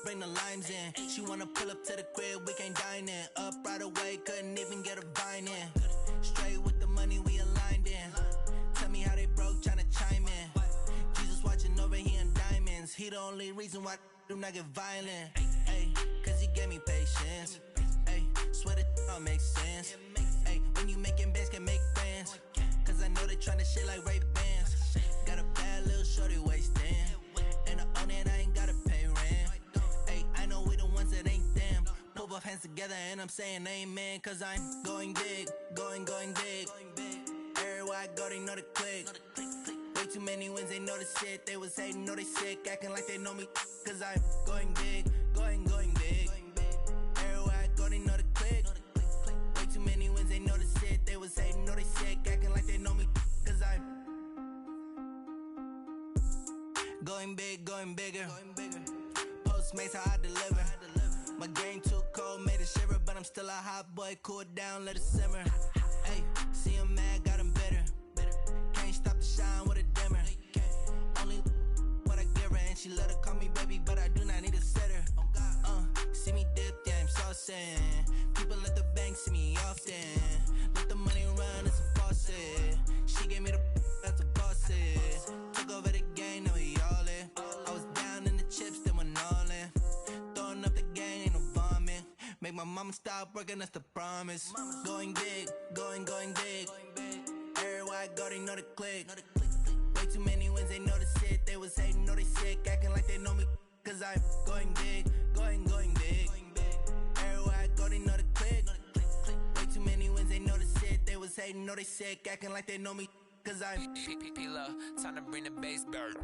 bring the limes in. She wanna pull up to the crib, we can't dine in. Up right away, couldn't even get a vine in. Straight with the money, we aligned in. Tell me how they broke, tryna chime in. Jesus watching over, he in diamonds. He the only reason why do not get violent. Ay, cause he gave me patience. Ay, swear that all makes sense. Ay, when you making bands, can make friends. Cause I know they tryna shit like Ray-Bans. Got a bad little shorty wasting. And I own it, I ain't gotta pay rent. Ay, I know we the ones that ain't them. Pull both hands together and I'm saying amen. Cause I'm going big, going big. Everywhere I go, they know the click. Way too many wins, they know the shit. They was hating, know they sick, acting like they know me. Cause I'm going big, going big. Everywhere I go, they know the click. Way too many wins, they know the shit. They was hating, know they sick, acting like they know me. Cause I'm going big, going bigger. Postmates, how I deliver. My game too cold, made it shiver. But I'm still a hot boy, cool it down, let it simmer. Ay, see him mad, got him bitter. Can't stop the shine with a dimmer. Only what I give her, and she let her call me baby, but I do not need a sitter. See me dip, yeah, I'm saucing. People at the bank see me often. Let the money run, it's a faucet. She gave me the that's a boss it. Took over the game, now we all in. I was down in the chips, then went all in. Throwing up the game, ain't no vomit. Make my mama stop working, that's the promise. Going big, going big. Everywhere I go, they know the click. Way too many wins, they know the shit. They was hating, know they sick, acting like they know me. Cause I'm going big, going big. Everywhere I go, they know the click. Way too many wins, they know the shit. They was hating, know they sick, acting like they know me. Cause I'm P-Love, time to bring the bass back.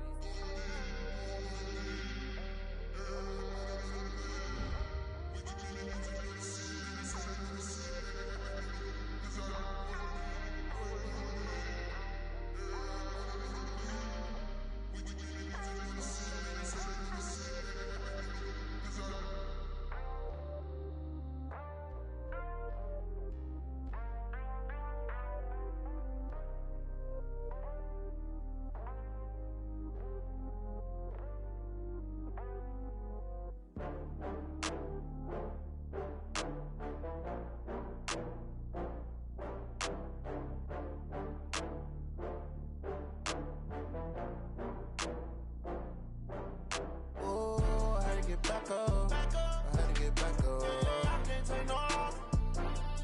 Back up. I had to get back up. I can't take no loss.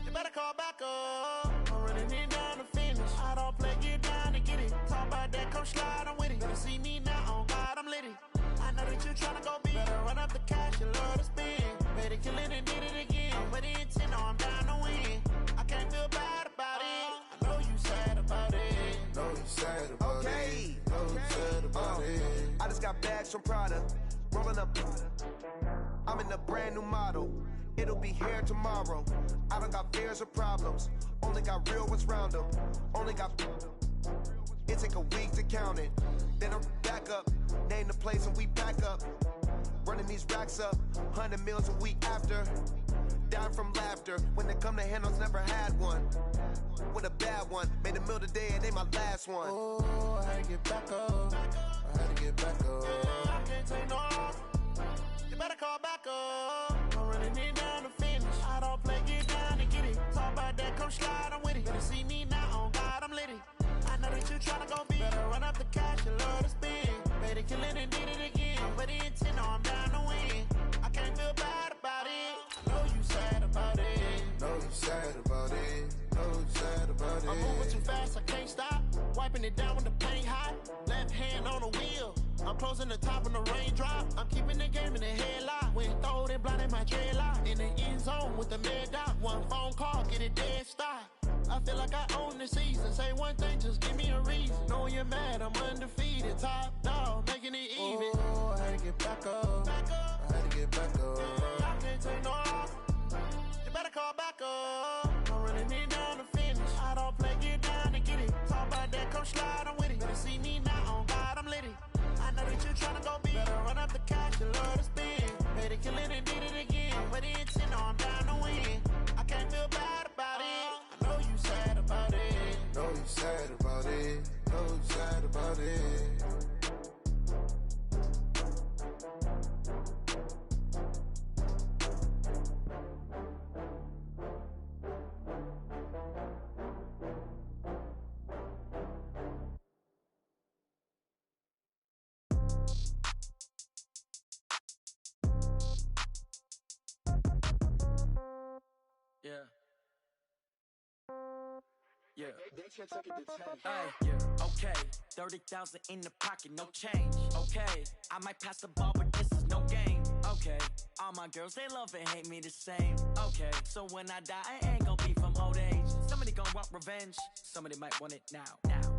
You better call back up. I'm running it down to finish. I don't play, get down to get it. Talk about that, come slide, I'm with it. Better see me now, on God, I'm lit it. I know that you tryna go big. Better run up the cash, you love to spend. Better kill it and did it again. I'm with the intent, no, I'm down to win. I can't feel bad about it. I know you sad about it. Know you sad about it. Know you sad about it. I just got bags from Prada. Rolling up, I'm in a brand new model. It'll be here tomorrow. I don't got fears or problems. Only got real ones round them. Only got. It take a week to count it. Then I'm back up. Name the place and we pack up. Running these racks up. 100 meals a week after. Down from laughter. When they come to handles, never had one. With a bad one. Made a meal today and they my last one. Oh, I had to get back up. I had to get back up. I can't take no loss. You better call back up. I'm running it down to finish. I don't play, get down to get it. Talk about that, come slide, I'm with it. Better see me now, on God, I'm lit it. I know that you tryna go big. Better run up the cash, you love to spend. Better kill it and did it again. I'm with the intent, no, I'm down to win. I can't feel bad about it. I know you sad about it. Know you sad about it. Know you sad about it. I'm moving too fast, I can't stop. Wiping it down when the paint hot. Left hand on the wheel. I'm closing the top when the raindrop. I'm keeping the game in the headlock. When throw it blind in my dreadlock. In the end zone with the mad dot. One phone call, get it dead stop. I feel like I own the season. Say one thing, just give me a reason. Knowing you're mad, I'm undefeated. Top dog, making it even. Oh, I had to get back up. I had to get back up. I can't take no loss. You better call back up. I'm running it down to finish. I don't play, get down to get it. Talk about that, come slide, I'm with it. Better see me now, on God, I'm lit it. I know that you tryna go big. Better run up the cash, you love to spend. Better kill it and did it again. I'm with the intent, no, I'm down to win. I can't feel bad about it. I know you sad about it. Know you sad about it. Know you sad about it. Okay, 30,000 in the pocket, no change. Okay, I might pass the ball, but this is no game. Okay, all my girls, they love and hate me the same. Okay, so when I die, I ain't gon' be from old age. Somebody gon' want revenge, somebody might want it now.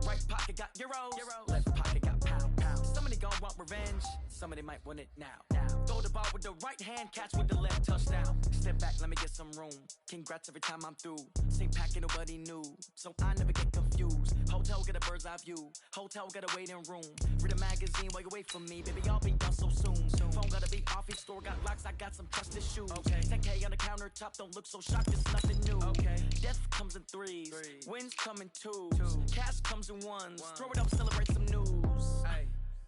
Right pocket got euros, left pocket got pound. Somebody gon' want revenge, somebody might want it now. Throw the ball with the right hand, catch with the left, touchdown. Step back, let me get some room. Congrats every time I'm through. Same packet, nobody knew, so I never get confused. Hotel get a bird's eye view, hotel got a waiting room. Read a magazine while you wait for me, baby, I'll be done so soon. Phone gotta be off, each store got locks, I got some trusted shoes. 10K on the countertop, don't look so shocked, it's nothing new. Death comes in threes, wins come in twos, cash comes in ones. Throw it up, celebrate some news.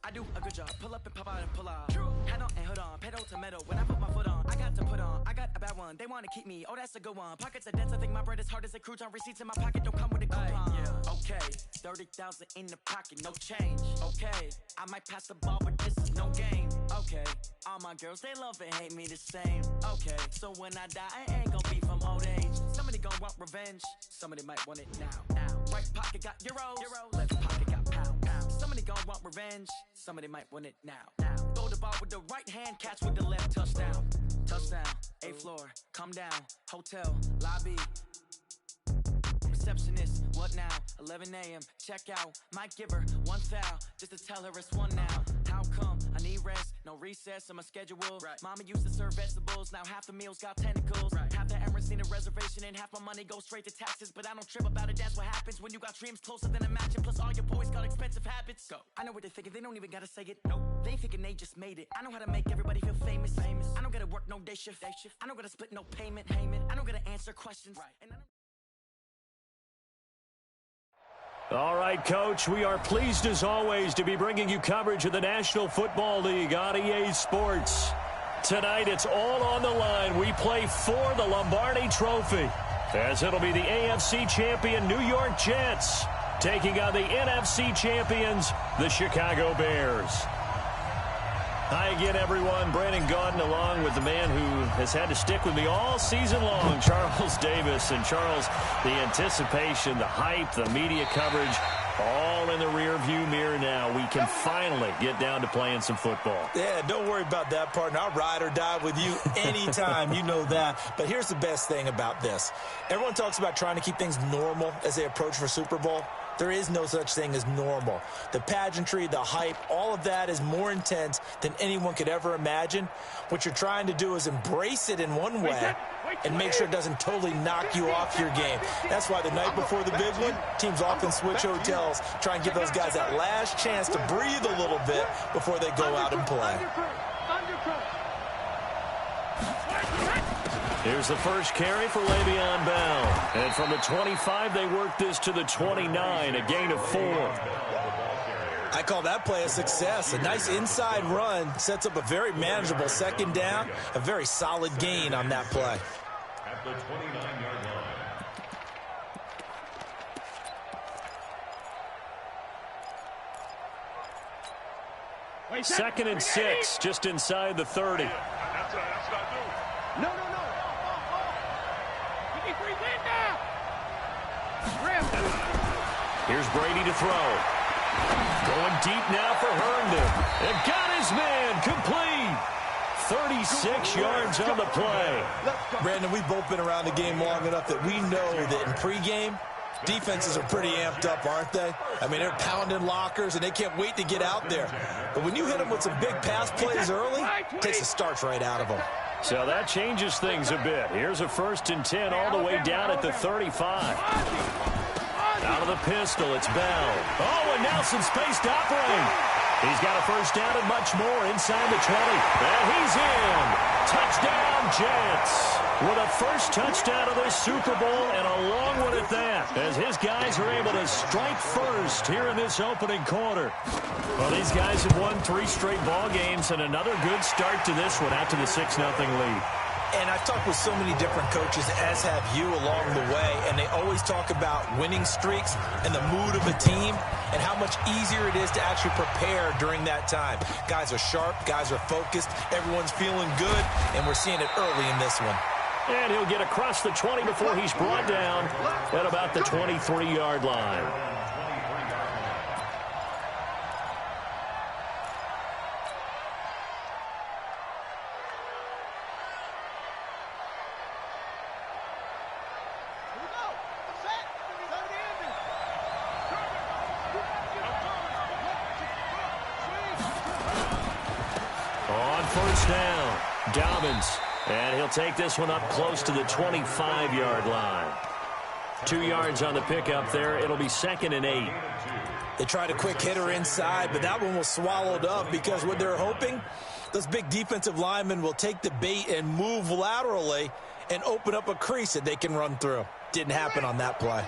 I do a good job, pull up and pop out and pull out. Head on and hood on, pedal to metal. When I put my foot on, I got to put on. I got a bad one, they wanna keep me, oh that's a good one. Pockets are dense, I think my bread is hard as a crouton. Receipts in my pocket don't come with a coupon. Okay, 30,000 in the pocket, no change. Okay, I might pass the ball, but this is no game. Okay, all my girls, they love and hate me the same. Okay, so when I die, I ain't gon' be from old age. Somebody gon' want revenge, somebody might want it now. Right pocket got euros, left pocket got pound. Somebody gon' want revenge, somebody might want it now. Throw the ball with the right hand, catch with the left, touchdown. Touchdown, 8th floor, come down, hotel, lobby. Receptionist, what now? 11 a.m., check out. Might give her one foul, just to tell her it's one now. How come? I need rest, no recess in my schedule. Mama used to serve vegetables, now half the meals got tentacles. Half the Emirates need a reservation and half my money goes straight to taxes. But I don't trip about it, that's what happens when you got dreams closer than a match. Plus all your boys got expensive habits. Go. I know what they're thinking, they don't even gotta say it. Nope. They ain't thinking they just made it. I know how to make everybody feel famous. I don't gotta work no day shift. I don't gotta split no payment. I don't gotta answer questions. And I don't All right, Coach, we are pleased as always to be bringing you coverage of the National Football League on EA Sports. Tonight, it's all on the line. We play for the Lombardi Trophy, as it'll be the AFC champion New York Jets taking on the NFC champions, the Chicago Bears. Hi again, everyone. Brandon Gaudin along with the man who has had to stick with me all season long, Charles Davis. And Charles, the anticipation, the hype, the media coverage, all in the rear-view mirror now. We can finally get down to playing some football. Yeah, don't worry about that, partner. I'll ride or die with you anytime. You know that. But here's the best thing about this. Everyone talks about trying to keep things normal as they approach for Super Bowl. There is no such thing as normal. The pageantry, the hype, all of that is more intense than anyone could ever imagine. What you're trying to do is embrace it in one way and make sure it doesn't totally knock you off your game. That's why the night before the big one, teams often switch hotels, try and give those guys that last chance to breathe a little bit before they go out and play. Here's the first carry for Le'Veon Bell. And from the 25, they work this to the 29, a gain of 4. I call that play a success. A nice inside run sets up a very manageable second down, a very solid gain on that play. At the 29-yard line. Second and 6, just inside the 30. That's what I do. No. Here's Brady to throw. Going deep now for Herndon. And got his man complete. 36 yards on the play. Brandon, we've both been around the game long enough that we know that in pregame, defenses are pretty amped up, aren't they? I mean, they're pounding lockers, and they can't wait to get out there. But when you hit them with some big pass plays early, it takes the starch right out of them. So that changes things a bit. Here's a 1st and 10 all the way down at the 35. Out of the pistol, it's Bell. Oh, and Nelson space to operate. He's got a first down and much more inside the 20. And he's in. Touchdown, Jets. With a first touchdown of the Super Bowl, and a long one at that, as his guys are able to strike first here in this opening quarter. Well, these guys have won 3 straight ball games, and another good start to this one after the 6-0 lead. And I've talked with so many different coaches, as have you, along the way, and they always talk about winning streaks and the mood of a team and how much easier it is to actually prepare during that time. Guys are sharp, guys are focused, everyone's feeling good, and we're seeing it early in this one. And he'll get across the 20 before he's brought down at about the 23-yard line. On first down, Dobbins. And he'll take this one up close to the 25-yard line. 2 yards on the pickup there. It'll be 2nd and 8. They tried a quick hitter inside, but that one was swallowed up because what they're hoping, those big defensive linemen will take the bait and move laterally and open up a crease that they can run through. Didn't happen on that play.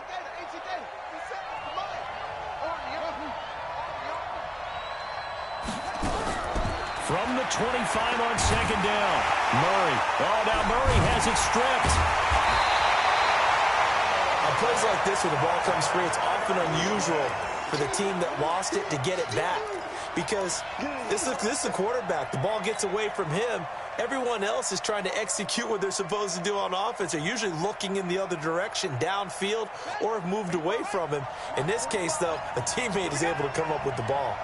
From the 25 on 2nd down, Murray. Oh, now Murray has it stripped. On plays like this, when the ball comes free, it's often unusual for the team that lost it to get it back. Because this is the quarterback. The ball gets away from him. Everyone else is trying to execute what they're supposed to do on offense. They're usually looking in the other direction, downfield, or have moved away from him. In this case, though, a teammate is able to come up with the ball.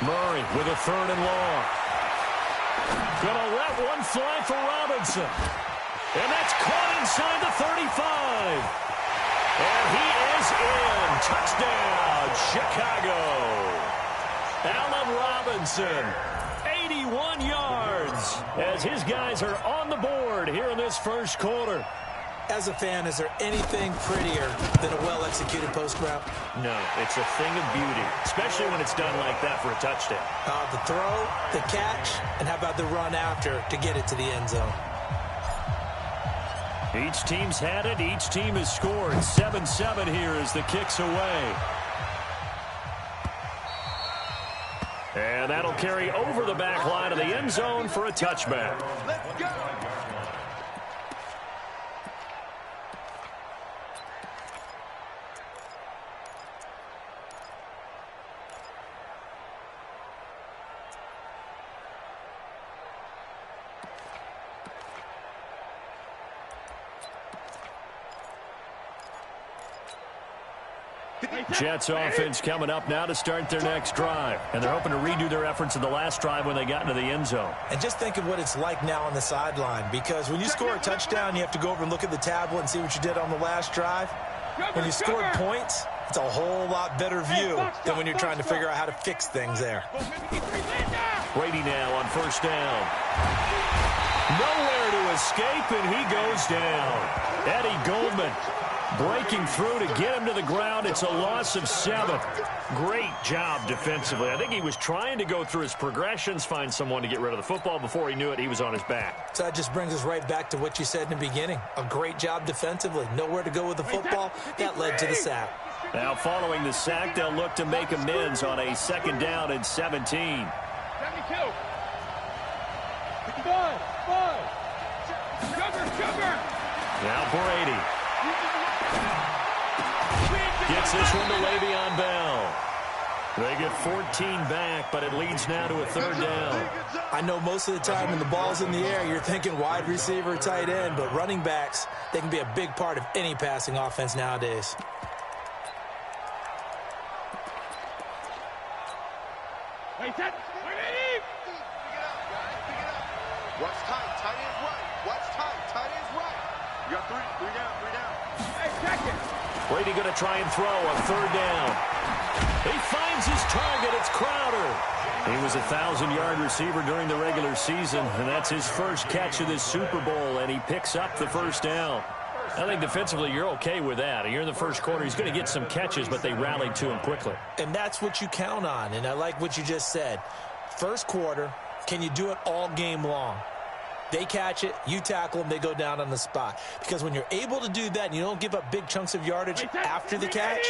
Murray with a 3rd and long. Gonna let one fly for Robinson. And that's caught inside the 35. And he is in. Touchdown, Chicago. Allen Robinson, 81 yards, as his guys are on the board here in this first quarter. As a fan, is there anything prettier than a well-executed post route? No, it's a thing of beauty, especially when it's done like that for a touchdown. The throw, the catch, and how about the run after to get it to the end zone? Each team's had it. Each team has scored. 7-7 here as the kick's away. And that'll carry over the back line of the end zone for a touchback. Let's go. Jets offense coming up now to start their next drive. And they're hoping to redo their efforts in the last drive when they got into the end zone. And just think of what it's like now on the sideline, because when you score a touchdown, you have to go over and look at the tablet and see what you did on the last drive. When you scored points, it's a whole lot better view than when you're trying to figure out how to fix things there. Brady now on first down. Nowhere to escape, and he goes down. Eddie Goldman breaking through to get him to the ground. It's a loss of 7. Great job defensively. I think he was trying to go through his progressions, find someone to get rid of the football. Before he knew it, he was on his back. So that just brings us right back to what you said in the beginning. A great job defensively. Nowhere to go with the football. That led to the sack. Now following the sack, they'll look to make amends on a 2nd down and 17. 72. Sugar. Now Brady. Gets this one to Le'Veon Bell. They get 14 back, but it leads now to a 3rd down. I know most of the time when the ball's in the air, you're thinking wide receiver, tight end, but running backs, they can be a big part of any passing offense nowadays. Wait, set. Watch tight. Tight end's right. Watch tight. Tight end's right. You got 3 down. Hey, check it. Brady going to try and throw on 3rd down. He finds his target. It's Crowder. He was a 1,000-yard receiver during the regular season, and that's his first catch of this Super Bowl, and he picks up the 1st down. I think defensively you're okay with that. You're in the first quarter. He's going to get some catches, but they rallied to him quickly. And that's what you count on, and I like what you just said. First quarter, can you do it all game long? They catch it, you tackle them, they go down on the spot. Because when you're able to do that and you don't give up big chunks of yardage after the catch,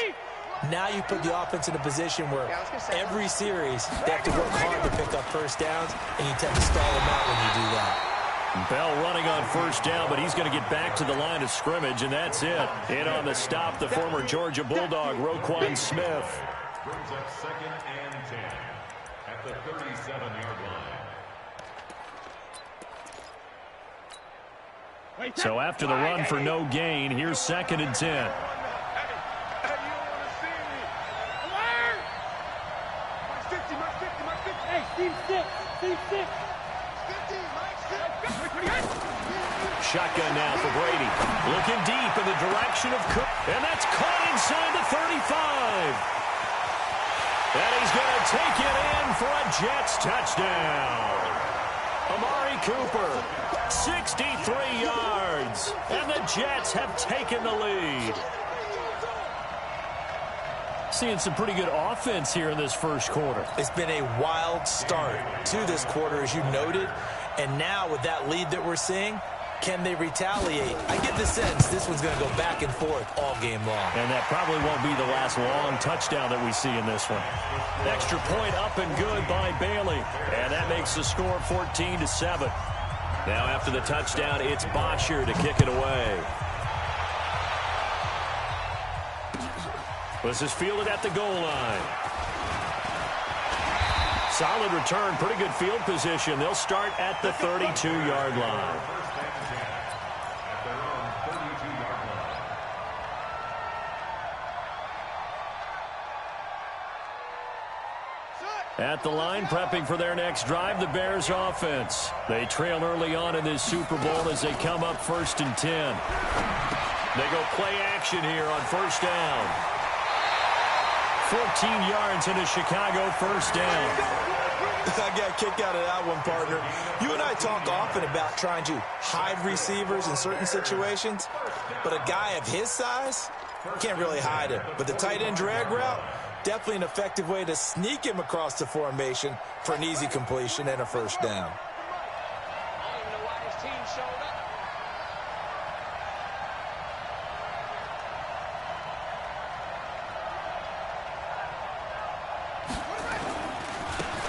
now you put the offense in a position where every series they have to work hard to pick up 1st downs, and you tend to stall them out when you do that. Bell running on 1st down, but he's going to get back to the line of scrimmage, and that's it. In on the stop, the former Georgia Bulldog, Roquan Smith. Brings up 2nd and 10. at the 37-yard line. So after the run for no gain, here's 2nd and 10. Shotgun now for Brady. Looking deep in the direction of Cook. And that's caught inside the 35. And he's going to take it in for a Jets touchdown. Amari Cooper, 63 yards. And the Jets have taken the lead. Seeing some pretty good offense here in this first quarter. It's been a wild start to this quarter, as you noted. And now with that lead that we're seeing, can they retaliate? I get the sense this one's going to go back and forth all game long. And that probably won't be the last long touchdown that we see in this one. Extra point up and good by Bailey. And that makes the score 14-7. Now after the touchdown, it's Bosher to kick it away. This is fielded at the goal line. Solid return, pretty good field position. They'll start at the 32-yard line. At the line, prepping for their next drive, the Bears offense. They trail early on in this Super Bowl as they come up 1st and 10. They go play action here on 1st down. 14 yards in a Chicago 1st down. I got a kick out of that one, partner. You and I talk often about trying to hide receivers in certain situations, but a guy of his size can't really hide him. But the tight end drag route, definitely an effective way to sneak him across the formation for an easy completion and a 1st down.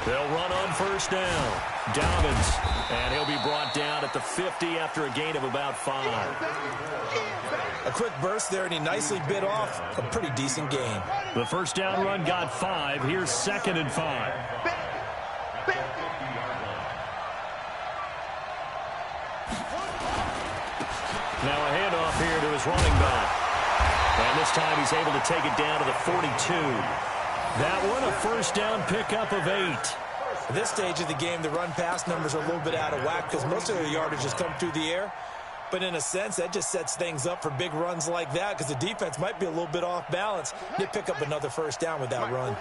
They'll run on 1st down. Dobbins, and he'll be brought down at the 50 after a gain of about 5. A quick burst there, and he nicely bit off a pretty decent gain. The 1st down run got 5. Here's 2nd and 5. Now a handoff here to his running back. And this time he's able to take it down to the 42. That one, a 1st down pickup of 8. At this stage of the game, the run-pass numbers are a little bit out of whack because most of the yardage has come through the air. But in a sense, that just sets things up for big runs like that because the defense might be a little bit off balance. They pick up another 1st down with that run.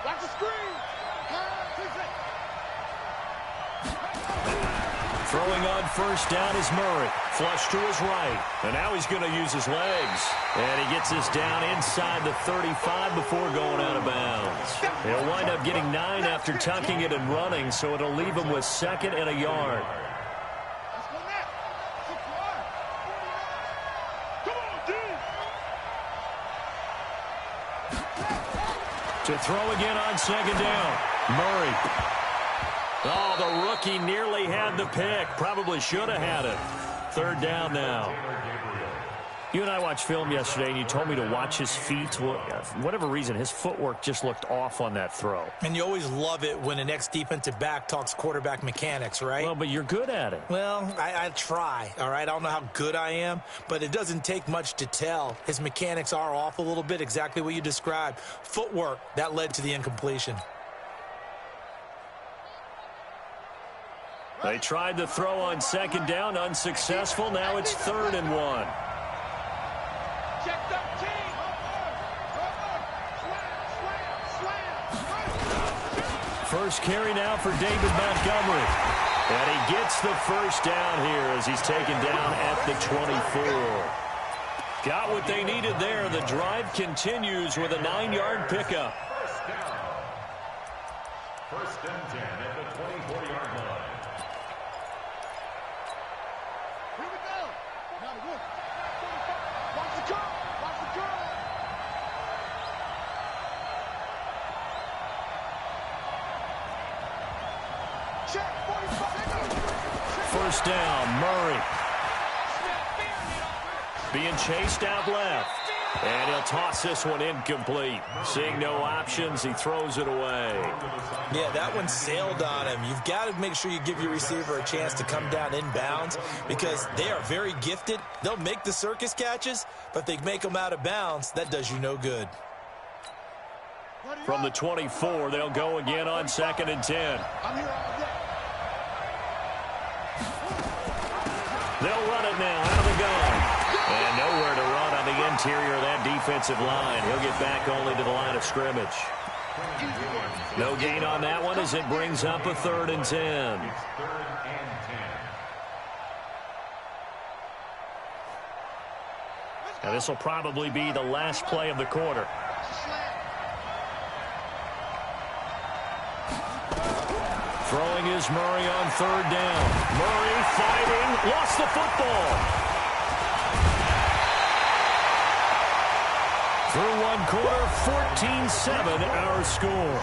Watch the screen. Throwing on 1st down is Murray. Flush to his right. And now he's going to use his legs. And he gets this down inside the 35 before going out of bounds. He'll wind up getting 9 after tucking it and running, so it'll leave him with 2nd and a yard. To throw again on 2nd down. Murray. Oh, the rookie nearly had the pick. Probably should have had it. 3rd down now. You and I watched film yesterday, and you told me to watch his feet. Well, for whatever reason, his footwork just looked off on that throw. And you always love it when an ex-defensive back talks quarterback mechanics, right? Well, but you're good at it. Well, I try, all right? I don't know how good I am, but it doesn't take much to tell. His mechanics are off a little bit, exactly what you described. Footwork, that led to the incompletion. They tried to throw on 2nd down, unsuccessful. Now it's 3rd and 1. First carry now for David Montgomery. And he gets the 1st down here as he's taken down at the 24. Got what they needed there. The drive continues with a 9-yard pickup. 1st and 10 at the 24-yard line. Here we go. Now look. Watch the curl. Watch the curl. Check. 45. 1st down, Murray. Being chased out left. And he'll toss this one incomplete. Seeing no options, he throws it away. Yeah, that one sailed on him. You've got to make sure you give your receiver a chance to come down inbounds because they are very gifted. They'll make the circus catches, but if they make them out of bounds, that does you no good. From the 24, they'll go again on 2nd and 10. They'll run it now out of the gun. And nowhere to run on the interior of that defensive line. He'll get back only to the line of scrimmage. No gain on that one as it brings up a 3rd and 10. Now this will probably be the last play of the quarter. Throwing is Murray on 3rd down. Murray fighting, lost the football. Through one quarter, 14-7 our score.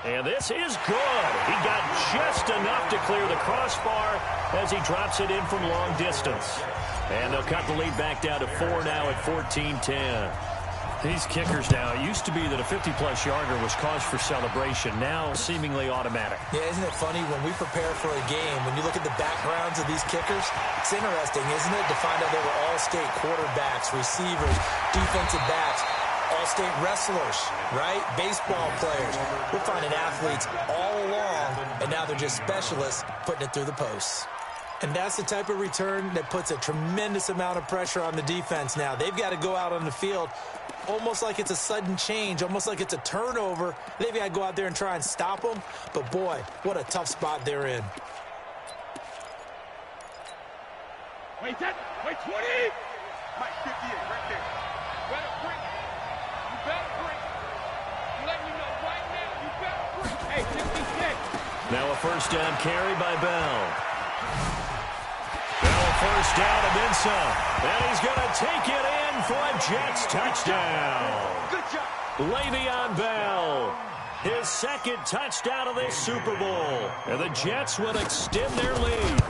And this is good. He got just enough to clear the crossbar as he drops it in from long distance. And they'll cut the lead back down to 4 now at 14-10. These kickers now, it used to be that a 50-plus yarder was cause for celebration. Now seemingly automatic. Yeah, isn't it funny when we prepare for a game, when you look at the backgrounds of these kickers, it's interesting, isn't it, to find out they were all-state quarterbacks, receivers, defensive backs, all-state wrestlers, right? Baseball players. We're finding athletes all along, and now they're just specialists putting it through the posts. And that's the type of return that puts a tremendous amount of pressure on the defense now. They've got to go out on the field almost like it's a sudden change, almost like it's a turnover. They've got to go out there and try and stop them. But, boy, what a tough spot they're in. Wait, 20! Mike, 58, right there. Better bring it. You better bring it. I'm letting you know right now, you better bring it. Hey, 56. Now a 1st down carry by Bell. Now a 1st down and then some. And he's going to take it in for a Jets touchdown. Good job. Le'Veon Bell, his 2nd touchdown of this Super Bowl. And the Jets will extend their lead.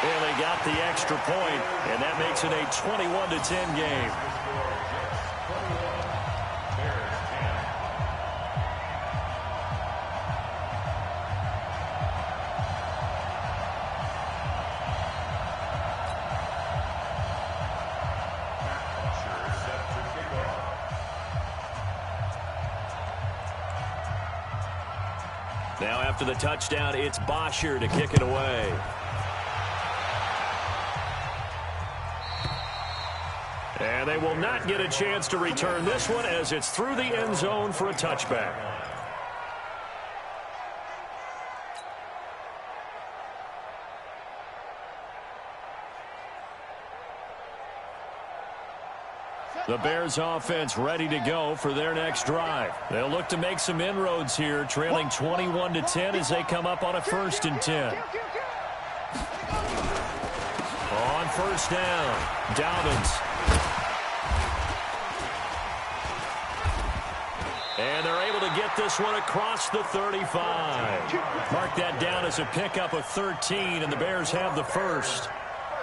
And they got the extra point, and that makes it a 21-10 game. Now after the touchdown, it's Bosher to kick it away. And they will not get a chance to return this one as it's through the end zone for a touchback. The Bears offense ready to go for their next drive. They'll look to make some inroads here, trailing 21-10 as they come up on a 1st and 10. On 1st down, Dobbins. And they're able to get this one across the 35. Mark that down as a pickup of 13, and the Bears have the 1st.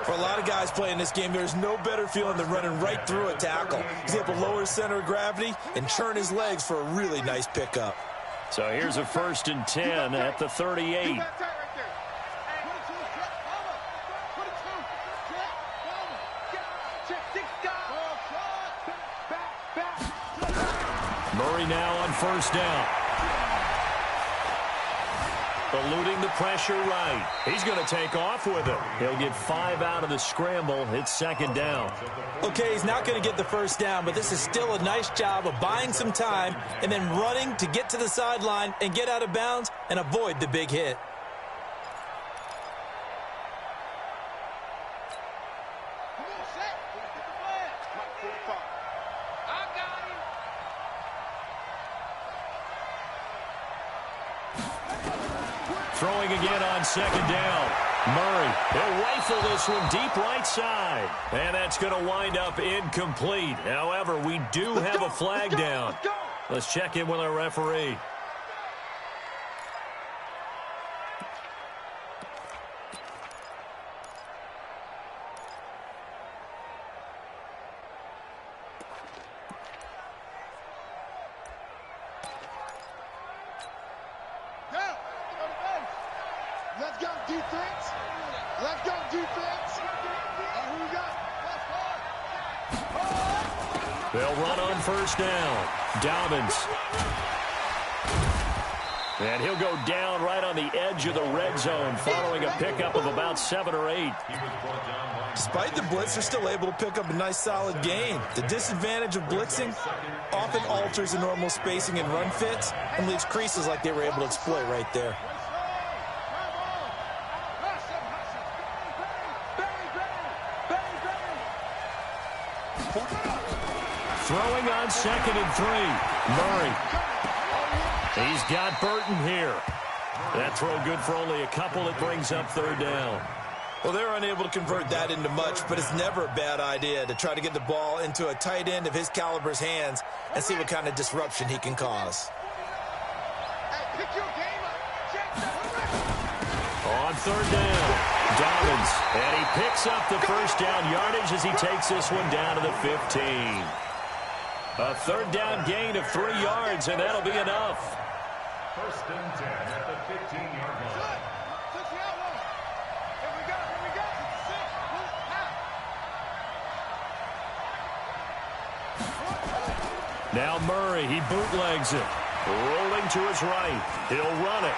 For a lot of guys playing this game, there's no better feeling than running right through a tackle. He's able to lower his center of gravity and churn his legs for a really nice pickup. So here's a 1st and 10 at the 38. Murray now on 1st down. Eluding the pressure right. He's going to take off with it. He'll get 5 out of the scramble. It's 2nd down. Okay, he's not going to get the 1st down, but this is still a nice job of buying some time and then running to get to the sideline and get out of bounds and avoid the big hit. Throwing again on 2nd down. Murray, he'll rifle this one deep right side. And that's going to wind up incomplete. However, we do have a flag down. Let's check in with our referee. Let's go, defense. Let's go, defense. And who we got? They'll run on first down. Dobbins. And he'll go down right on the edge of the red zone following a pickup of about 7 or 8. Despite the blitz, they're still able to pick up a nice solid gain. The disadvantage of blitzing often alters the normal spacing and run fits and leaves creases like they were able to exploit right there. Throwing on 2nd and 3. Murray. He's got Burton here. That throw good for only a couple. It brings up 3rd down. Well, they're unable to convert that into much, but it's never a bad idea to try to get the ball into a tight end of his caliber's hands and see what kind of disruption he can cause. On 3rd down, Dobbins. And he picks up the first down yardage as he takes this one down to the 15. A 3rd down gain of 3 yards, and that'll be enough. 1st and 10 at the 15-yard line. Now Murray, he bootlegs it. Rolling to his right. He'll run it.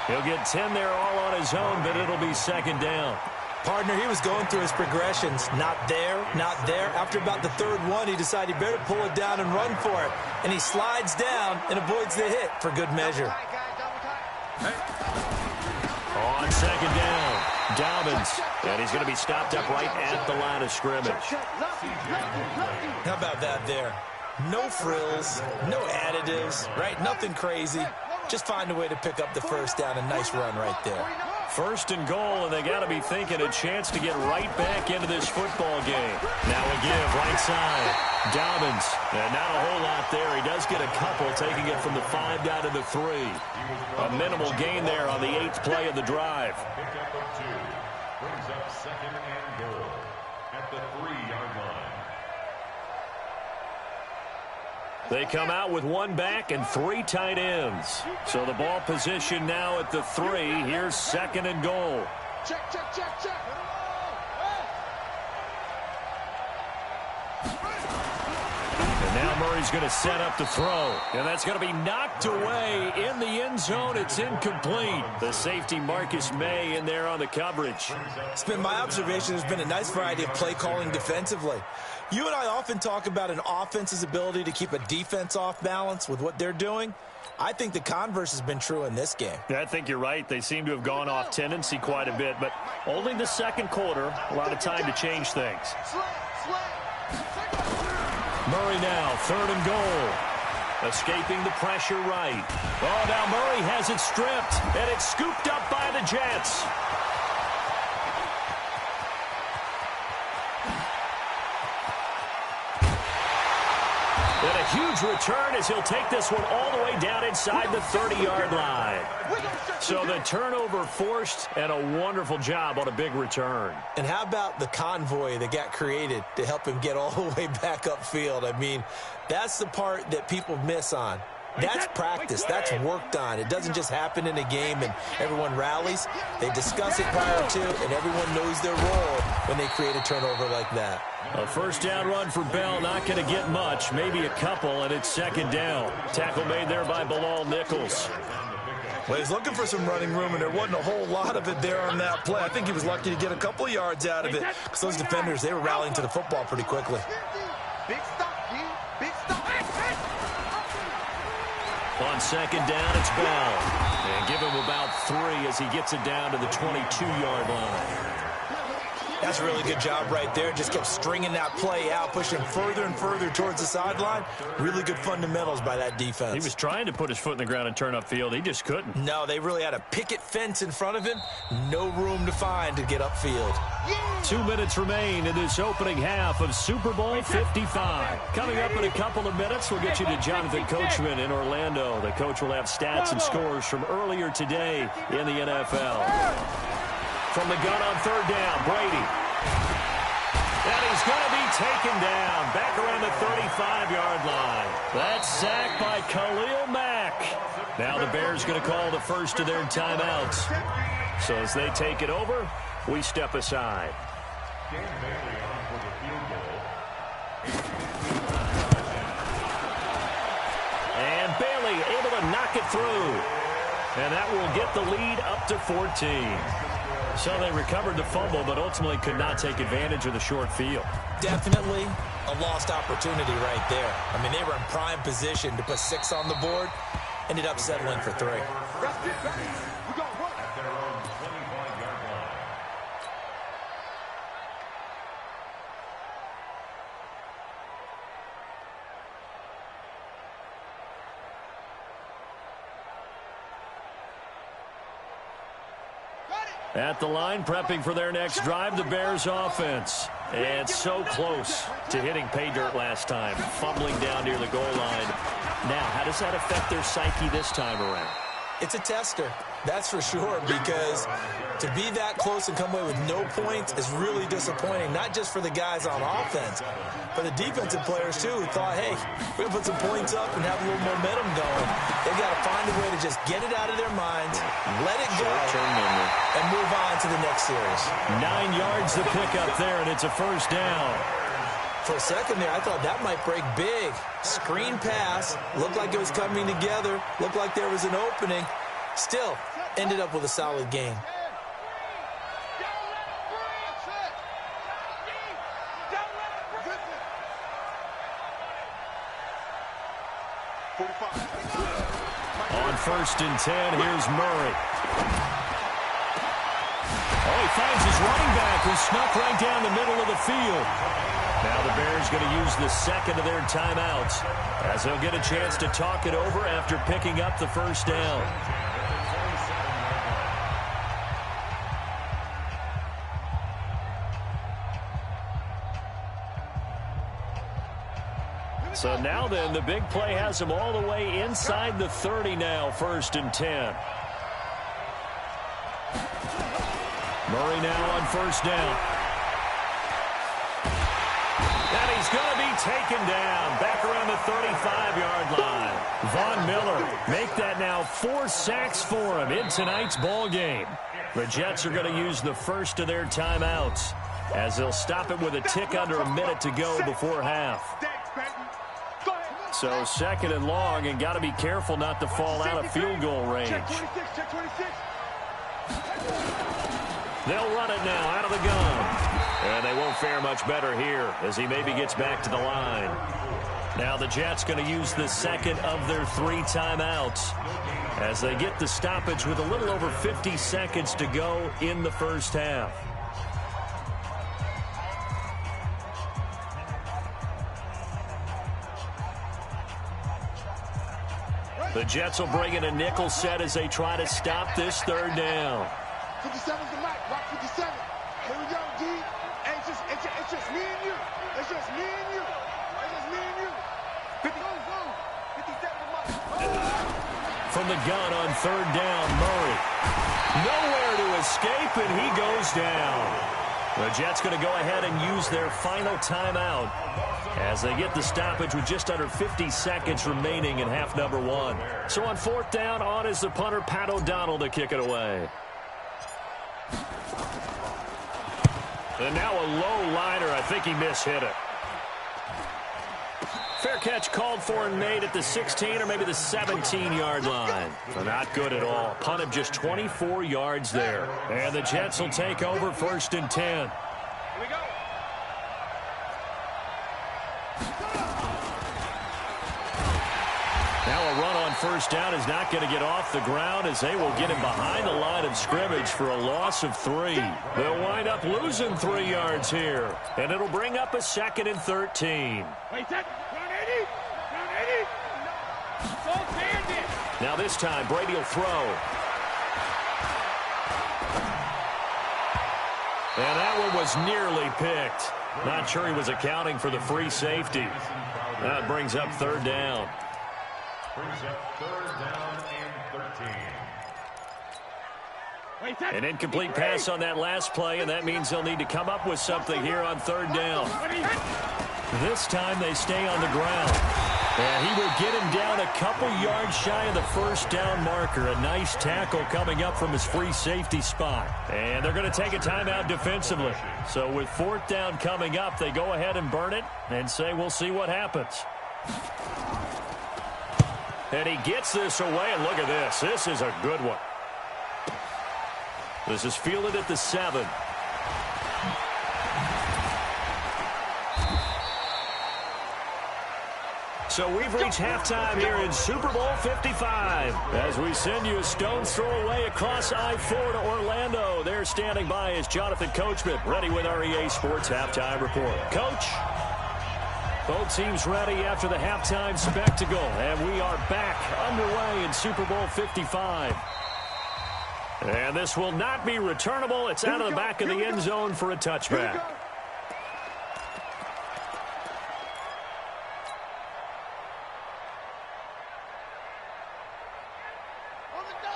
He'll get 10 there all on his own, but it'll be 2nd down. Partner, he was going through his progressions. Not there, not there. After about the 3rd one, he decided he better pull it down and run for it. And he slides down and avoids the hit for good measure. On 2nd down, Dobbins. And he's going to be stopped up right at the line of scrimmage. How about that there? No frills, no additives, right? Nothing crazy. Just find a way to pick up the first down. A nice run right there. 1st and goal, and they got to be thinking a chance to get right back into this football game. Now a give, right side. Dobbins, and not a whole lot there. He does get a couple, taking it from the 5 down to the 3. A minimal gain there on the 8th play of the drive. Pickup of 2 brings up 2nd and goal at the 3-yard line. They come out with 1 back and 3 tight ends. So the ball position now at the 3. Here's 2nd and goal. Check, check, check, check. And now Murray's going to set up the throw. And that's going to be knocked away in the end zone. It's incomplete. The safety Marcus May in there on the coverage. It's been my observation there's been a nice variety of play calling defensively. You and I often talk about an offense's ability to keep a defense off balance with what they're doing. I think the converse has been true in this game. Yeah, I think you're right. They seem to have gone off tendency quite a bit, but only the 2nd quarter, a lot of time to change things. Murray now, 3rd and goal. Escaping the pressure right. Oh, now Murray has it stripped, and it's scooped up by the Jets. And a huge return as he'll take this one all the way down inside the 30-yard line. So the turnover forced, and a wonderful job on a big return. And how about the convoy that got created to help him get all the way back upfield? I mean, that's the part that people miss on. That's practice. That's worked on. It doesn't just happen in a game and everyone rallies. They discuss it prior to, and everyone knows their role when they create a turnover like that. A 1st down run for Bell, not going to get much, maybe a couple, and it's 2nd down. Tackle made there by Bilal Nichols. Well, he's looking for some running room, and there wasn't a whole lot of it there on that play. I think he was lucky to get a couple of yards out of it because those defenders, they were rallying to the football pretty quickly. Big stop, big stop. On 2nd down, it's Bell. And give him about 3 as he gets it down to the 22-yard line. That's a really good job right there. Just kept stringing that play out, pushing further and further towards the sideline. Really good fundamentals by that defense. He was trying to put his foot in the ground and turn upfield. He just couldn't. No, they really had a picket fence in front of him. No room to find to get upfield. 2 minutes remain in this opening half of Super Bowl 55. Coming up in a couple of minutes, we'll get you to Jonathan Coachman in Orlando. The coach will have stats and scores from earlier today in the NFL. From the gun on third down, Brady. And he's going to be taken down back around the 35-yard line. That's sacked by Khalil Mack. Now the Bears going to call the first of their timeouts. So as they take it over, we step aside. And Bailey able to knock it through. And that will get the lead up to 14. So they recovered the fumble, but ultimately could not take advantage of the short field. Definitely a lost opportunity right there. I mean, they were in prime position to put 6 on the board. Ended up settling for 3. At the line, prepping for their next drive, the Bears offense. And so close to hitting pay dirt last time, fumbling down near the goal line. Now, how does that affect their psyche this time around? It's a tester, that's for sure, because to be that close and come away with no points is really disappointing, not just for the guys on offense, but the defensive players, too, who thought, hey, we're going to put some points up and have a little momentum going. They've got to find a way to just get it out of their minds, let it go, and move on to the next series. 9 yards to pick up there, and it's a first down. For a second there, I thought that might break big. Screen pass, looked like it was coming together, looked like there was an opening. Still, ended up with a solid game. On first and 10, here's Murray. Oh, he finds his running back who snuck right down the middle of the field. Now the Bears going to use the second of their timeouts as they'll get a chance to talk it over after picking up the first down. So now then, the big play has them all the way inside the 30 now, first and 10. Murray now on first down. And he's going to be taken down back around the 35-yard line. Von Miller make that now 4 sacks for him in tonight's ball game. The Jets are going to use the first of their timeouts as they'll stop it with a tick under a minute to go before half. So second and long, and got to be careful not to fall out of field goal range. They'll run it now out of the gun. And they won't fare much better here as he maybe gets back to the line. Now the Jets going to use the second of their 3 timeouts as they get the stoppage with a little over 50 seconds to go in the first half. The Jets will bring in a nickel set as they try to stop this third down. 57's the mic. Rock 57. Here we go, D. Hey, it's just me and you. It's just me and you. It's just me and you. 50 goes wrong. 57 the mic. From the gun on third down, Murray. Nowhere to escape, and he goes down. The Jets going to go ahead and use their final timeout as they get the stoppage with just under 50 seconds remaining in half number 1. So on fourth down, on is the punter, Pat O'Donnell, to kick it away. And now a low liner. I think he mishit it. Fair catch called for and made at the 16 or maybe the 17-yard line. So not good at all. Punt of just 24 yards there. And the Jets will take over first and 10. Here we go. Now a run on first down is not going to get off the ground as they will get him behind the line of scrimmage for a loss of 3. They'll wind up losing 3 yards here, and it'll bring up a 2nd and 13. Wait, that, down 80, down 80. Don't stand it. Now this time, Brady will throw. And that one was nearly picked. Not sure he was accounting for the free safety. That brings up 3rd down. Brings up 3rd down and 13. An incomplete pass on that last play, and that means they'll need to come up with something here on 3rd down. This time they stay on the ground. And he will get him down a couple yards shy of the first down marker. A nice tackle coming up from his free safety spot. And they're going to take a timeout defensively. So with 4th down coming up, they go ahead and burn it and say we'll see what happens. And he gets this away, and look at this. This is a good one. This is fielded at the 7. So we've reached halftime here in Super Bowl 55. As we send you a stone's throw away across I-4 to Orlando. There standing by is Jonathan Coachman, ready with our EA Sports Halftime Report. Coach, both teams ready after the halftime spectacle. And we are back underway in Super Bowl 55. And this will not be returnable. It's out of the back of the end zone for a touchback.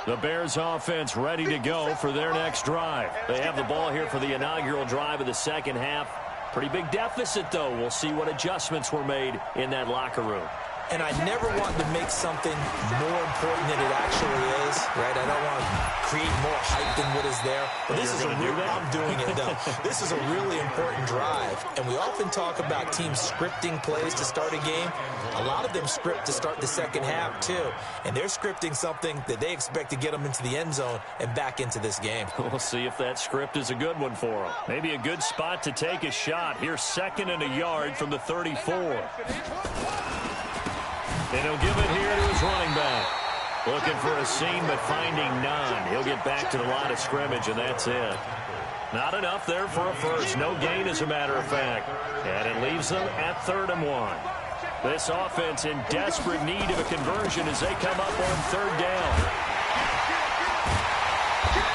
The Bears offense ready to go for their next drive. They have the ball here for the inaugural drive of the second half. Pretty big deficit, though. We'll see what adjustments were made in that locker room. And I never want to make something more important than it actually is, right? I don't want to create more hype than what is there. But this is I'm doing it, though. This is a really important drive. And we often talk about teams scripting plays to start a game. A lot of them script to start the second half, too. And they're scripting something that they expect to get them into the end zone and back into this game. We'll see if that script is a good one for them. Maybe a good spot to take a shot. Here's 2nd and a yard from the 34. And he'll give it here to his running back. Looking for a seam, but finding none. He'll get back to the line of scrimmage, and that's it. Not enough there for a first. No gain, as a matter of fact. And it leaves them at 3rd and 1. This offense in desperate need of a conversion as they come up on 3rd down.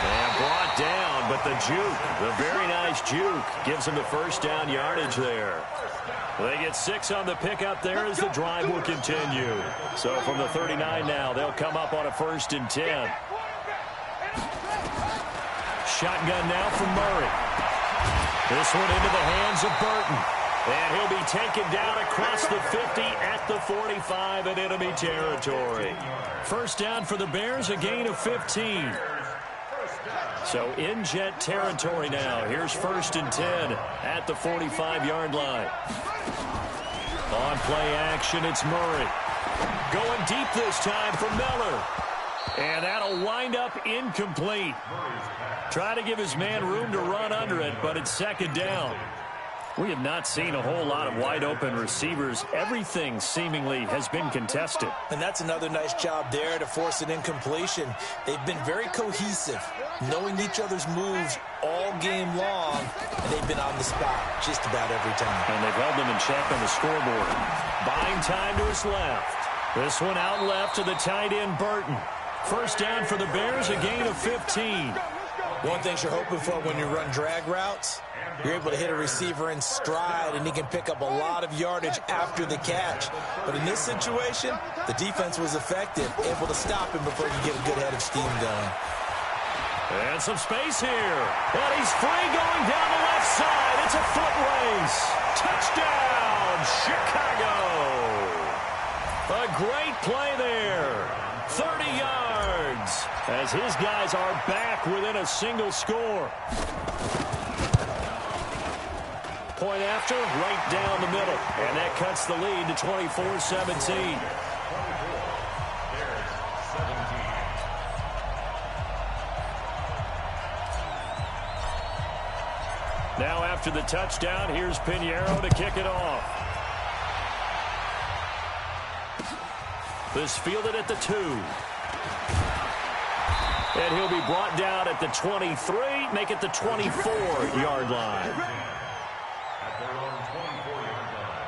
And brought down, but the juke, the very nice juke, gives them the first down yardage there. They get 6 on the pickup there as the drive will continue. So from the 39 now, they'll come up on a 1st and 10. Shotgun now from Murray. This one into the hands of Burton. And he'll be taken down across the 50 at the 45 in enemy territory. First down for the Bears, a gain of 15. So in Jet territory now. Here's 1st and 10 at the 45-yard line. On play action, it's Murray. Going deep this time for Miller. And that'll wind up incomplete. Try to give his man room to run under it, but it's 2nd down. We have not seen a whole lot of wide-open receivers. Everything seemingly has been contested. And that's another nice job there to force an incompletion. They've been very cohesive, knowing each other's moves all game long, and they've been on the spot just about every time. And they've held them in check on the scoreboard. Buying time to his left. This one out left to the tight end, Burton. First down for the Bears, a gain of 15. One thing you're hoping for when you run drag routes, you're able to hit a receiver in stride, and he can pick up a lot of yardage after the catch. But in this situation, the defense was effective, able to stop him before he get a good head of steam going. And some space here. And he's free going down the left side. It's a foot race. Touchdown, Chicago. A great play there. 30 yards as his guys are back within a single score. Point after, right down the middle. And that cuts the lead to 24-17. Now after the touchdown, here's Pinheiro to kick it off. This fielded at the 2. And he'll be brought down at the 23, make it the 24-yard line. At their own 24-yard line.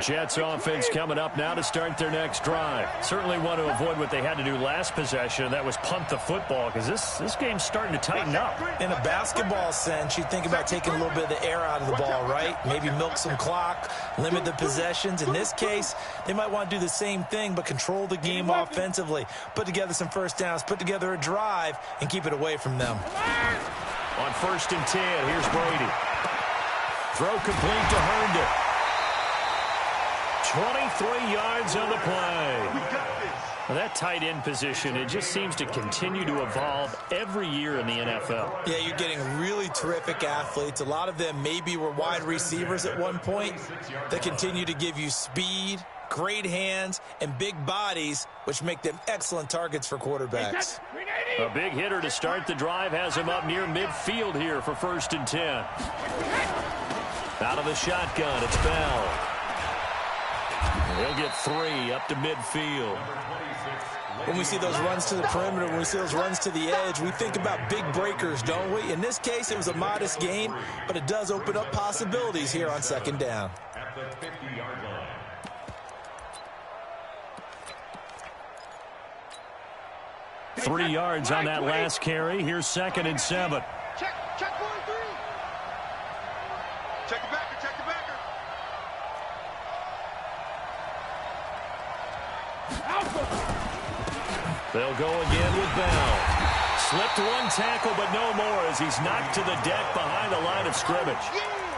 Jets offense coming up now to start their next drive. Certainly want to avoid what they had to do last possession. That was punt the football, because this game's starting to tighten up. In a basketball sense, you think about taking a little bit of the air out of the ball, right? Maybe milk some clock, limit the possessions. In this case, they might want to do the same thing, but control the game offensively. Put together some first downs, put together a drive, and keep it away from them. On 1st and 10, here's Brady. Throw complete to Herndon. 23 yards on the play. Well, that tight end position, it just seems to continue to evolve every year in the NFL. Yeah, you're getting really terrific athletes. A lot of them maybe were wide receivers at one point. They continue to give you speed, great hands, and big bodies, which make them excellent targets for quarterbacks. A big hitter to start the drive has him up near midfield here for 1st and 10. Out of the shotgun, it's Bell. He'll get 3 up to midfield. When we see those runs to the perimeter, when we see those runs to the edge, we think about big breakers, don't we? In this case, it was a modest gain, but it does open up possibilities here on 2nd down. At the 50-yard line. 3 yards on that last carry. Here's 2nd and 7. Check 1-3. Check it back. They'll go again with Bell. Slipped one tackle, but no more as he's knocked to the deck behind the line of scrimmage.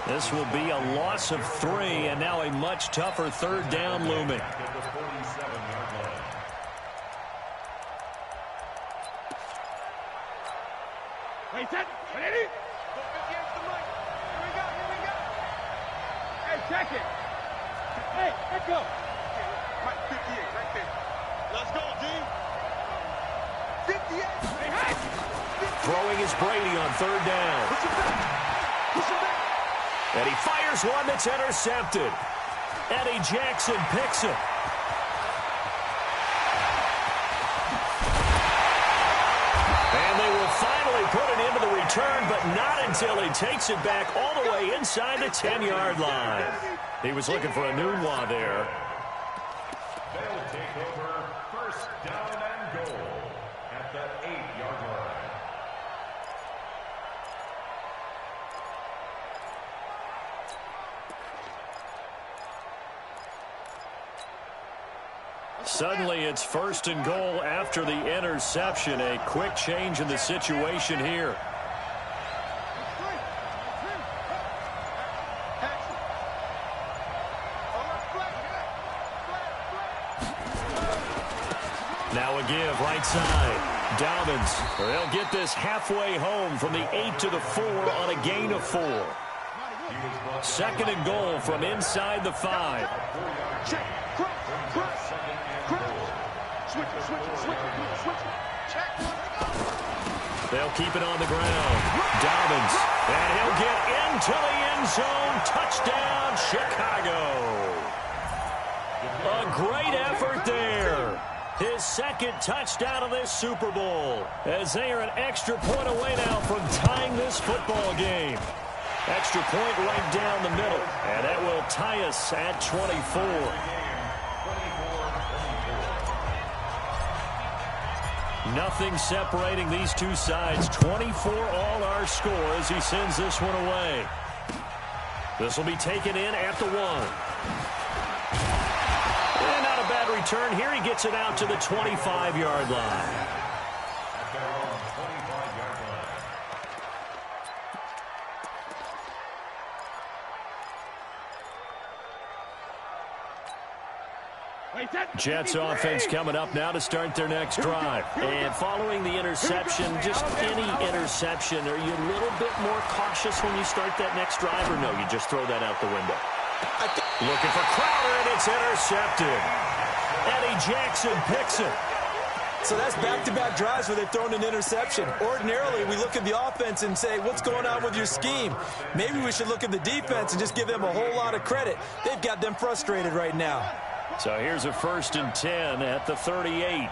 This will be a loss of 3, and now a much tougher 3rd down looming. Wait, set. Ready? Here we go. Hey, check it. Hey, let's go. Mike, 58, right there. Let's go, D. 58. Hey. Throwing is Brady on 3rd down. Push him back. And he fires one that's intercepted. Eddie Jackson picks it. And they will finally put it into the return, but not until he takes it back all the way inside the 10-yard line. He was looking for a Nunwa there. They'll take over 1st down and goal at the 8-yard line. Suddenly it's 1st and goal after the interception. A quick change in the situation here. Now a give right side. Dobbins. They'll get this halfway home from the 8 to the 4 on a gain of 4. 2nd and goal from inside the 5. Check. Check. They'll keep it on the ground. Dobbins. And he'll get into the end zone. Touchdown, Chicago. A great effort there. His 2nd touchdown of this Super Bowl, as they are an extra point away now from tying this football game. Extra point right down the middle, and that will tie us at 24. Nothing separating these two sides. 24 all our score as he sends this one away. This will be taken in at the 1. And not a bad return here. He gets it out to the 25-yard line. Jets offense coming up now to start their next drive. And following the interception, just any interception, are you a little bit more cautious when you start that next drive, or no, you just throw that out the window? Looking for Crowder, and it's intercepted. Eddie Jackson picks it. So that's back-to-back drives where they've thrown an interception. Ordinarily, we look at the offense and say, what's going on with your scheme? Maybe we should look at the defense and just give them a whole lot of credit. They've got them frustrated right now. So here's a 1st and 10 at the 38.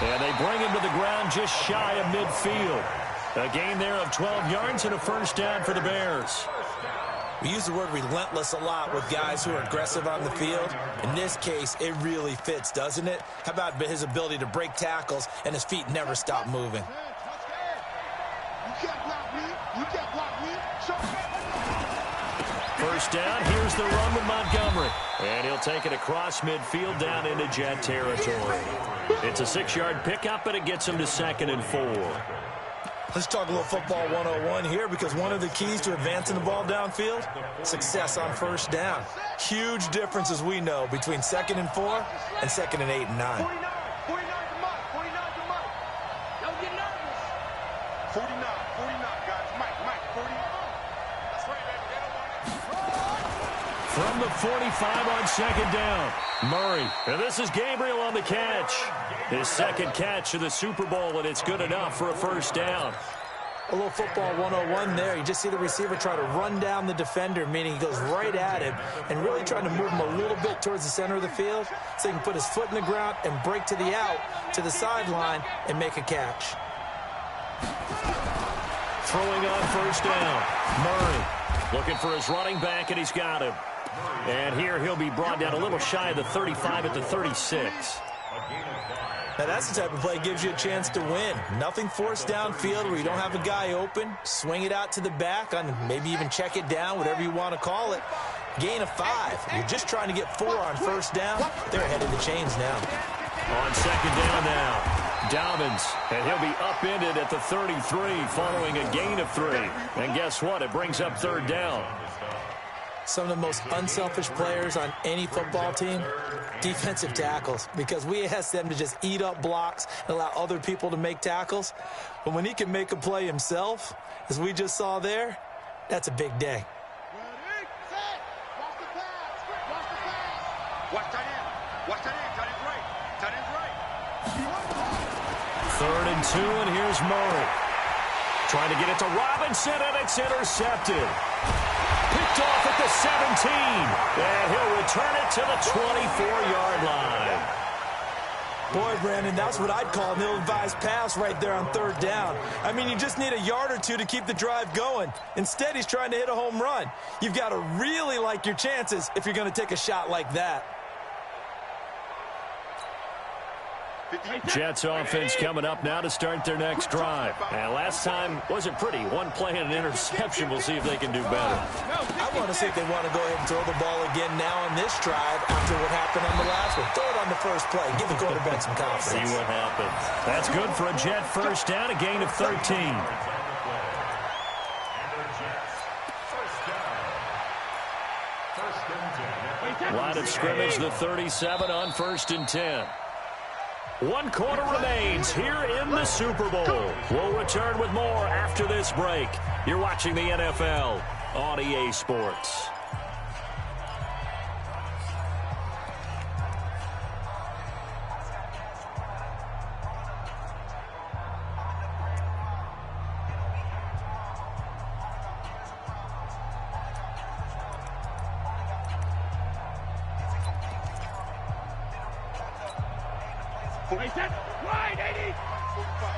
And they bring him to the ground just shy of midfield. A gain there of 12 yards and a 1st down for the Bears. We use the word relentless a lot with guys who are aggressive on the field. In this case, it really fits, doesn't it? How about his ability to break tackles and his feet never stop moving? First down, here's the run with Montgomery. And he'll take it across midfield down into Jet territory. It's a 6-yard pickup, and it gets him to 2nd and 4. Let's talk a little football 101 here, because one of the keys to advancing the ball downfield, success on 1st down. Huge difference, as we know, between 2nd and 4 and 2nd and 8 and 9. 49 to Mike. 49, guys. Mike, 40. That's right, baby. They don't want it. From the 45 on 2nd down, Murray. And this is Gabriel on the catch. His 2nd catch of the Super Bowl, and it's good enough for a 1st down. A little football 101 there. You just see the receiver try to run down the defender, meaning he goes right at him and really trying to move him a little bit towards the center of the field so he can put his foot in the ground and break to the out, to the sideline, and make a catch. Throwing on 1st down, Murray looking for his running back, and he's got him. And here he'll be brought down a little shy of the 35 at the 36. Now that's the type of play that gives you a chance to win. Nothing forced downfield where you don't have a guy open. Swing it out to the back, on maybe even check it down, whatever you want to call it. Gain of 5. You're just trying to get 4 on 1st down. They're ahead of the chains now. On 2nd down now, Dobbins, and he'll be upended at the 33 following a gain of 3. And guess what? It brings up 3rd down. Some of the most unselfish players on any football team, defensive tackles, because we ask them to just eat up blocks and allow other people to make tackles. But when he can make a play himself, as we just saw there, that's a big day. Watch tight end. Tight end's right. 3rd and 2, and here's Murray. Trying to get it to Robinson, and it's intercepted. Picked off at the 17, and he'll return it to the 24-yard line. Boy, Brandon, that's what I'd call an ill-advised pass right there on 3rd down. I mean, you just need a yard or two to keep the drive going. Instead, he's trying to hit a home run. You've got to really like your chances if you're going to take a shot like that. Jets offense coming up now to start their next drive. And last time wasn't pretty. One play and an interception. We'll see if they can do better. I want to see if they want to go ahead and throw the ball again now on this drive after what happened on the last one. Throw it on the first play. Give the quarterback some confidence. See what happens. That's good for a Jet 1st down, a gain of 13. Line of scrimmage, the 37 on 1st and 10. 1 quarter remains here in the Super Bowl. We'll return with more after this break. You're watching the NFL on EA Sports. Right, 80. 45.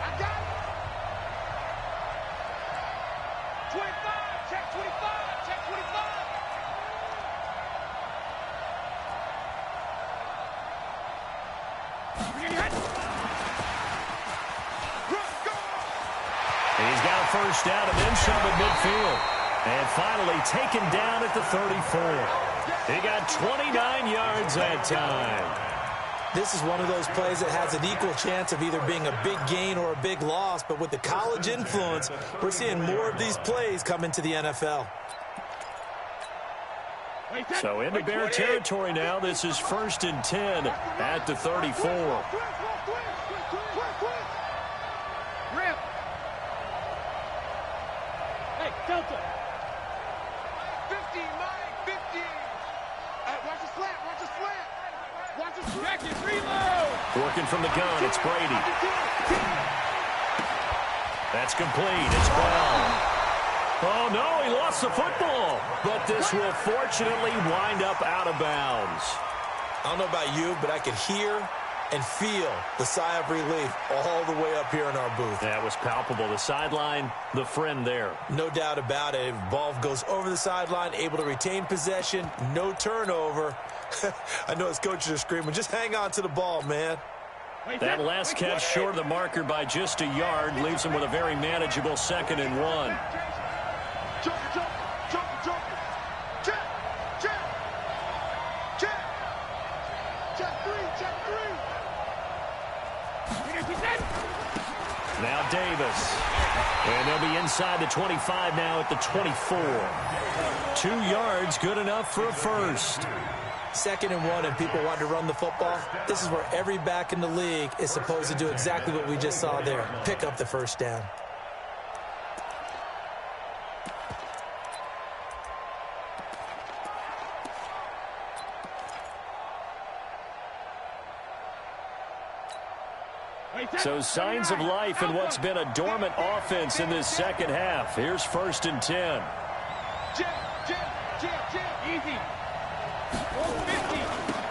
I got it. 25. Check 25. Check 25. And he's got a 1st down and then some at midfield. And finally taken down at the 34. He got 29 yards that time. This is one of those plays that has an equal chance of either being a big gain or a big loss, but with the college influence, we're seeing more of these plays come into the NFL. So into Bear territory now. This is 1st and 10 at the 34. Rip. Hey, Delta. 50. Watch the slant. Watch the slant. Check it, reload. Working from the gun, it's Brady. That's complete. It's Bell. Oh, no, he lost the football. But this will fortunately wind up out of bounds. I don't know about you, but I could hear and feel the sigh of relief all the way up here in our booth. That was palpable. The sideline, the friend there. No doubt about it. Ball goes over the sideline, able to retain possession, no turnover. I know his coaches are screaming, just hang on to the ball, man. That last catch short of the marker by just a yard leaves him with a very manageable 2nd and 1. Now Davis. And they'll be inside the 25 now at the 24. 2 yards, good enough for a first. 2nd and 1, and people want to run the football. This is where every back in the league is supposed to do exactly what we just saw there. Pick up the first down. So signs of life in what's been a dormant offense in this second half. Here's 1st and 10. Easy.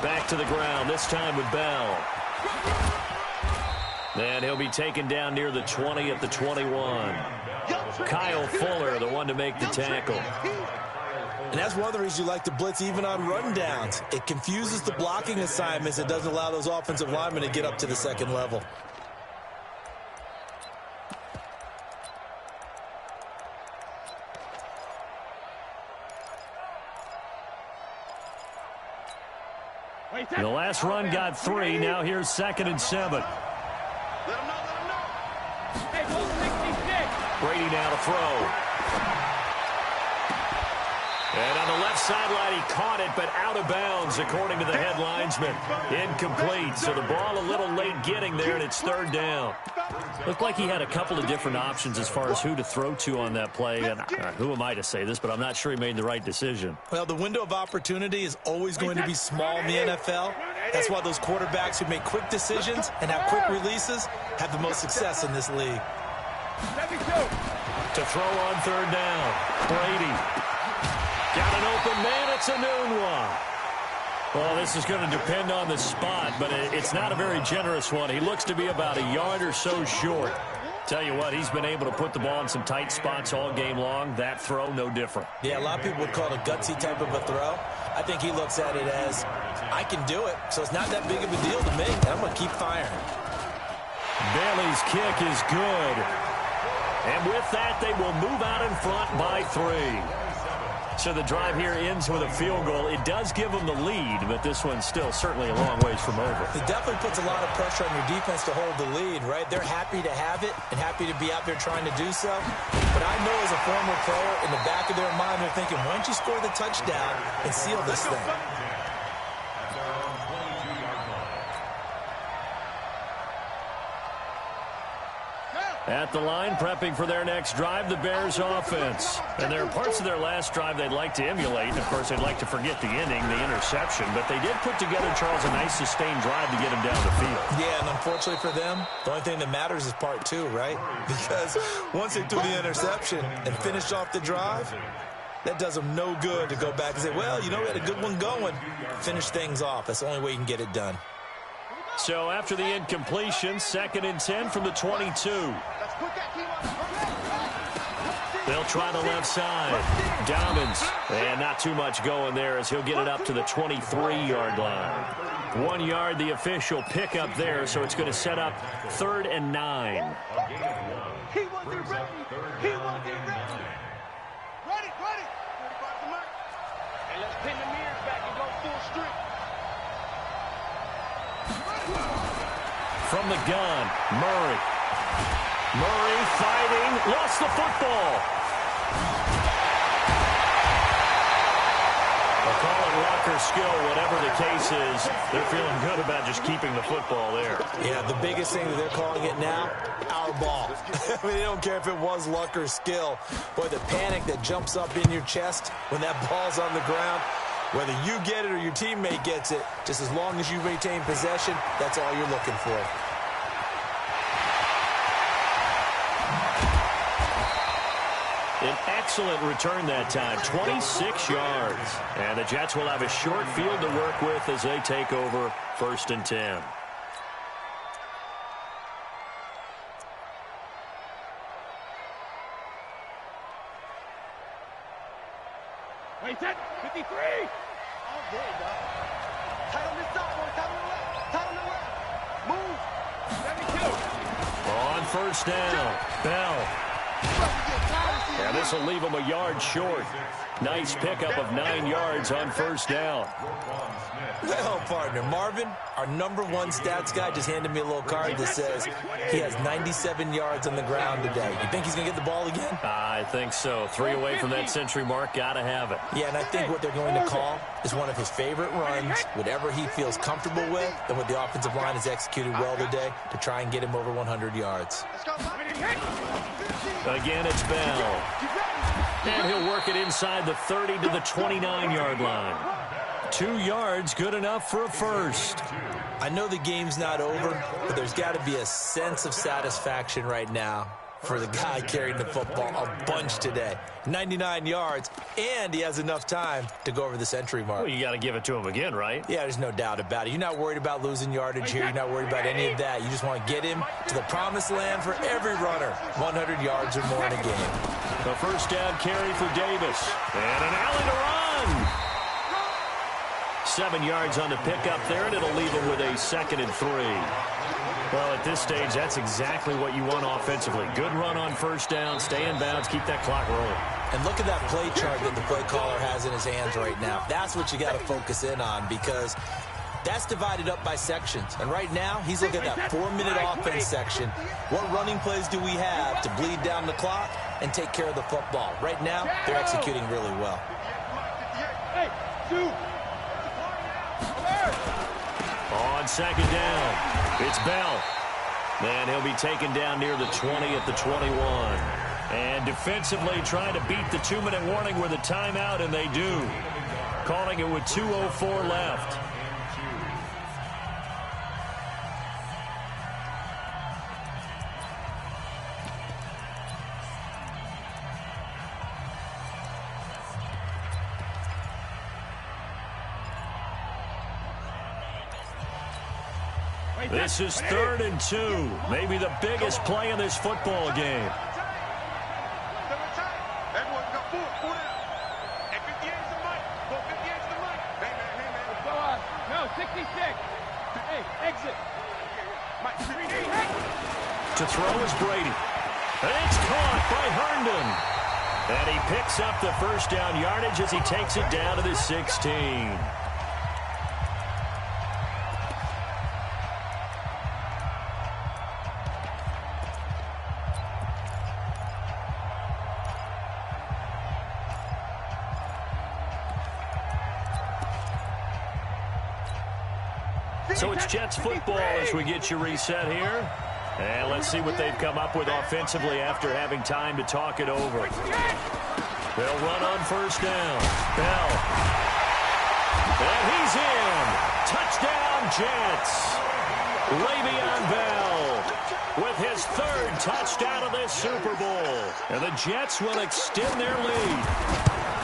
Back to the ground, this time with Bell. And he'll be taken down near the 20 at the 21. Kyle Fuller, the one to make the tackle. And that's one of the reasons you like to blitz even on rundowns. It confuses the blocking assignments. It doesn't allow those offensive linemen to get up to the second level. The last run got 3. Now here's 2nd and 7. Let him know. Hey, 66. Brady now to throw. And on the left sideline, he caught it, but out of bounds, according to the head linesman. Incomplete. So the ball a little late getting there, and it's 3rd down. Looked like he had a couple of different options as far as who to throw to on that play. And who am I to say this, but I'm not sure he made the right decision. Well, the window of opportunity is always going to be small in the NFL. That's why those quarterbacks who make quick decisions and have quick releases have the most success in this league. To throw on 3rd down, Brady. Got an open man, it's a noon one. Well, this is going to depend on the spot, but it's not a very generous one. He looks to be about a yard or so short. Tell you what, he's been able to put the ball in some tight spots all game long. That throw, no different. Yeah, a lot of people would call it a gutsy type of a throw. I think he looks at it as, I can do it, so it's not that big of a deal to me. I'm going to keep firing. Bailey's kick is good. And with that, they will move out in front by 3. So the drive here ends with a field goal. It does give them the lead, but this one's still certainly a long ways from over. It definitely puts a lot of pressure on your defense to hold the lead, right? They're happy to have it and happy to be out there trying to do so. But I know as a former player, in the back of their mind, they're thinking, why don't you score the touchdown and seal this thing? At the line, prepping for their next drive, the Bears offense. And there are parts of their last drive they'd like to emulate. And, of course, they'd like to forget the inning, the interception. But they did put together, Charles, a nice sustained drive to get him down the field. Yeah, and unfortunately for them, the only thing that matters is part 2, right? Because once they threw the interception and finished off the drive, that does them no good to go back and say, well, you know, we had a good one going. Finish things off. That's the only way you can get it done. So after the incompletion, 2nd and 10 from the 22. They'll try the left side. Dobbins. And not too much going there as he'll get it up to the 23-yard line. 1 yard, the official pickup there, so it's going to set up 3rd and 9. He wasn't ready. Ready. 35 to mark. And let's pin the mirrors back and go full strength. From the gun, Murray. Murray fighting, lost the football. Call it luck or skill, whatever the case is, they're feeling good about just keeping the football there. Yeah, the biggest thing that they're calling it now, our ball. I mean, they don't care if it was luck or skill. Boy, the panic that jumps up in your chest when that ball's on the ground, whether you get it or your teammate gets it, just as long as you retain possession, that's all you're looking for. An excellent return that time, 26 yards. And the Jets will have a short field to work with as they take over 1st and 10. Wait, set, 53. Oh, there you go. Tight on this side, boy. Tight on the left. Tight on the left. Move. 72. On 1st down, Bell. And this will leave him a yard short. Nice pickup of 9 yards on 1st down. Well, partner, Marvin, our #1 stats guy, just handed me a little card that says he has 97 yards on the ground today. You think he's going to get the ball again? I think so. 3 away from that century mark. Got to have it. Yeah, and I think what they're going to call is one of his favorite runs, whatever he feels comfortable with, and what the offensive line has executed well today to try and get him over 100 yards. Again, it's Bell. And he'll work it inside the 30 to the 29-yard line. 2 yards, good enough for a first. I know the game's not over, but there's got to be a sense of satisfaction right now for the guy carrying the football a bunch today. 99 yards, and he has enough time to go over the century mark. Well, you got to give it to him again, right? Yeah, there's no doubt about it. You're not worried about losing yardage here. You're not worried about any of that. You just want to get him to the promised land for every runner. 100 yards or more in a game. The 1st down carry for Davis. And an alley to run. 7 yards on the pickup there, and it'll leave him with a 2nd and 3. Well, at this stage, that's exactly what you want offensively. Good run on 1st down, stay in bounds, keep that clock rolling. And look at that play chart that the play caller has in his hands right now. That's what you got to focus in on, because that's divided up by sections. And right now, he's looking at that 4-minute offense section. What running plays do we have to bleed down the clock and take care of the football? Right now, they're executing really well. Hey, shoot. On 2nd down, it's Bell. And he'll be taken down near the 20 at the 21. And defensively trying to beat the 2-minute warning with a timeout, and they do. Calling it with 2:04 left. This is 3rd and 2. Maybe the biggest play in this football game. No, 66. Hey, exit. To throw is Brady. And it's caught by Herndon. And he picks up the 1st down yardage as he takes it down to the 16. So it's Jets football as we get you reset here. And let's see what they've come up with offensively after having time to talk it over. They'll run on 1st down. Bell. And he's in. Touchdown, Jets. Le'Veon Bell with his 3rd touchdown of this Super Bowl. And the Jets will extend their lead.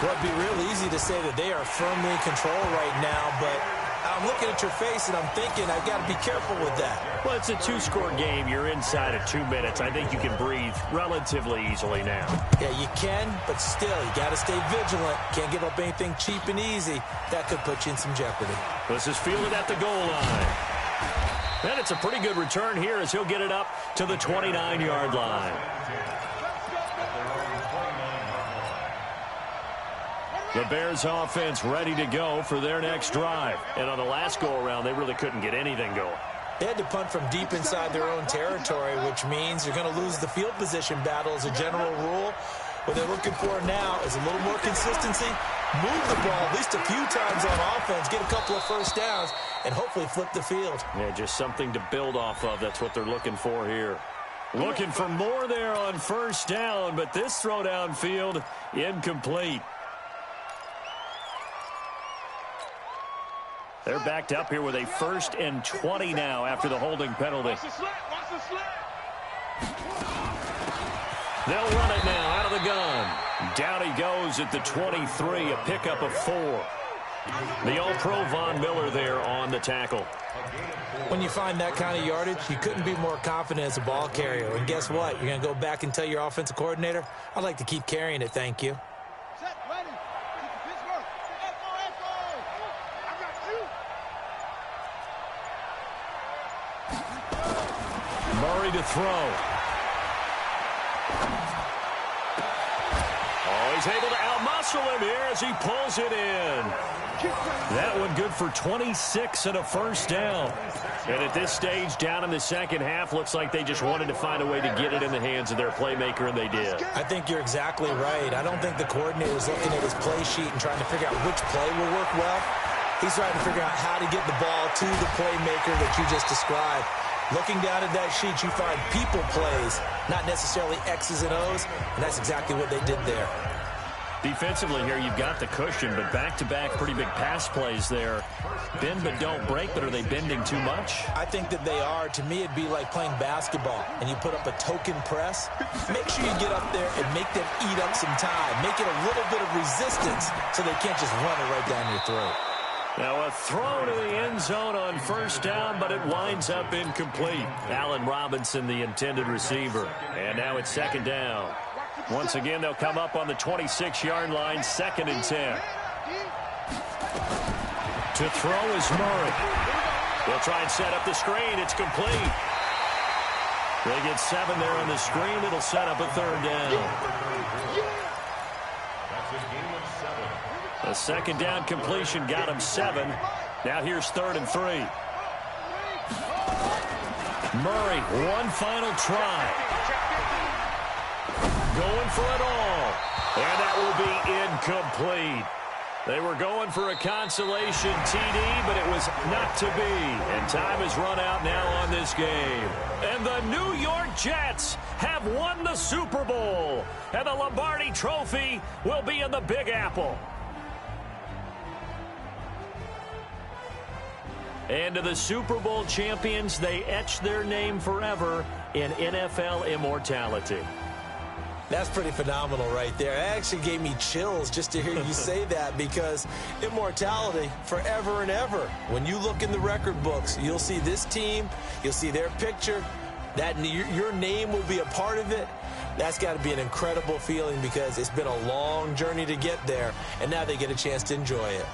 Well, it'd be real easy to say that they are firmly in control right now, but I'm looking at your face and I'm thinking I've got to be careful with that. Well, it's a 2-score game. You're inside of 2 minutes. I think you can breathe relatively easily now. Yeah, you can, but still, you got to stay vigilant. Can't give up anything cheap and easy. That could put you in some jeopardy. This is fielded at the goal line. And it's a pretty good return here as he'll get it up to the 29-yard line. The Bears offense ready to go for their next drive. And on the last go-around, they really couldn't get anything going. They had to punt from deep inside their own territory, which means you're going to lose the field position battle as a general rule. What they're looking for now is a little more consistency move the ball at least a few times on offense, get a couple of first downs, and hopefully flip the field. Yeah, just something to build off of. That's what they're looking for here. Looking for more there on first down, but this throw downfield incomplete. They're backed up here with a 1st and 20 now after the holding penalty. They'll run it now out of the gun. Down he goes at the 23, a pickup of 4. The All-Pro Von Miller there on the tackle. When you find that kind of yardage, you couldn't be more confident as a ball carrier. And guess what? You're going to go back and tell your offensive coordinator, I'd like to keep carrying it, thank you. Murray to throw. Oh, he's able to outmuscle him here as he pulls it in. That one good for 26 and a first down. And at this stage, down in the second half, looks like they just wanted to find a way to get it in the hands of their playmaker, and they did. I think you're exactly right. I don't think the coordinator is looking at his play sheet and trying to figure out which play will work well. He's trying to figure out how to get the ball to the playmaker that you just described. Looking down at that sheet, you find people plays, not necessarily X's and O's, and that's exactly what they did there. Defensively here, you've got the cushion, but back-to-back pretty big pass plays there. Bend but don't break, but are they bending too much? I think that they are. To me, it'd be like playing basketball, and you put up a token press. Make sure you get up there and make them eat up some time. Make it a little bit of resistance so they can't just run it right down your throat. Now a throw to the end zone on first down, but it winds up incomplete. Allen Robinson, the intended receiver. And now it's second down. Once again, they'll come up on the 26-yard line, 2nd and 10. To throw is Murray. They'll try and set up the screen. It's complete. They get 7 there on the screen. It'll set up a 3rd down. A 2nd down completion got him 7. Now here's 3rd and 3. Murray, one final try. Going for it all. And that will be incomplete. They were going for a consolation TD, but it was not to be. And time has run out now on this game. And the New York Jets have won the Super Bowl. And the Lombardi Trophy will be in the Big Apple. And to the Super Bowl champions, they etch their name forever in NFL immortality. That's pretty phenomenal right there. It actually gave me chills just to hear you say that, because immortality forever and ever. When you look in the record books, you'll see this team, you'll see their picture, that your name will be a part of it. That's got to be an incredible feeling, because it's been a long journey to get there, and now they get a chance to enjoy it.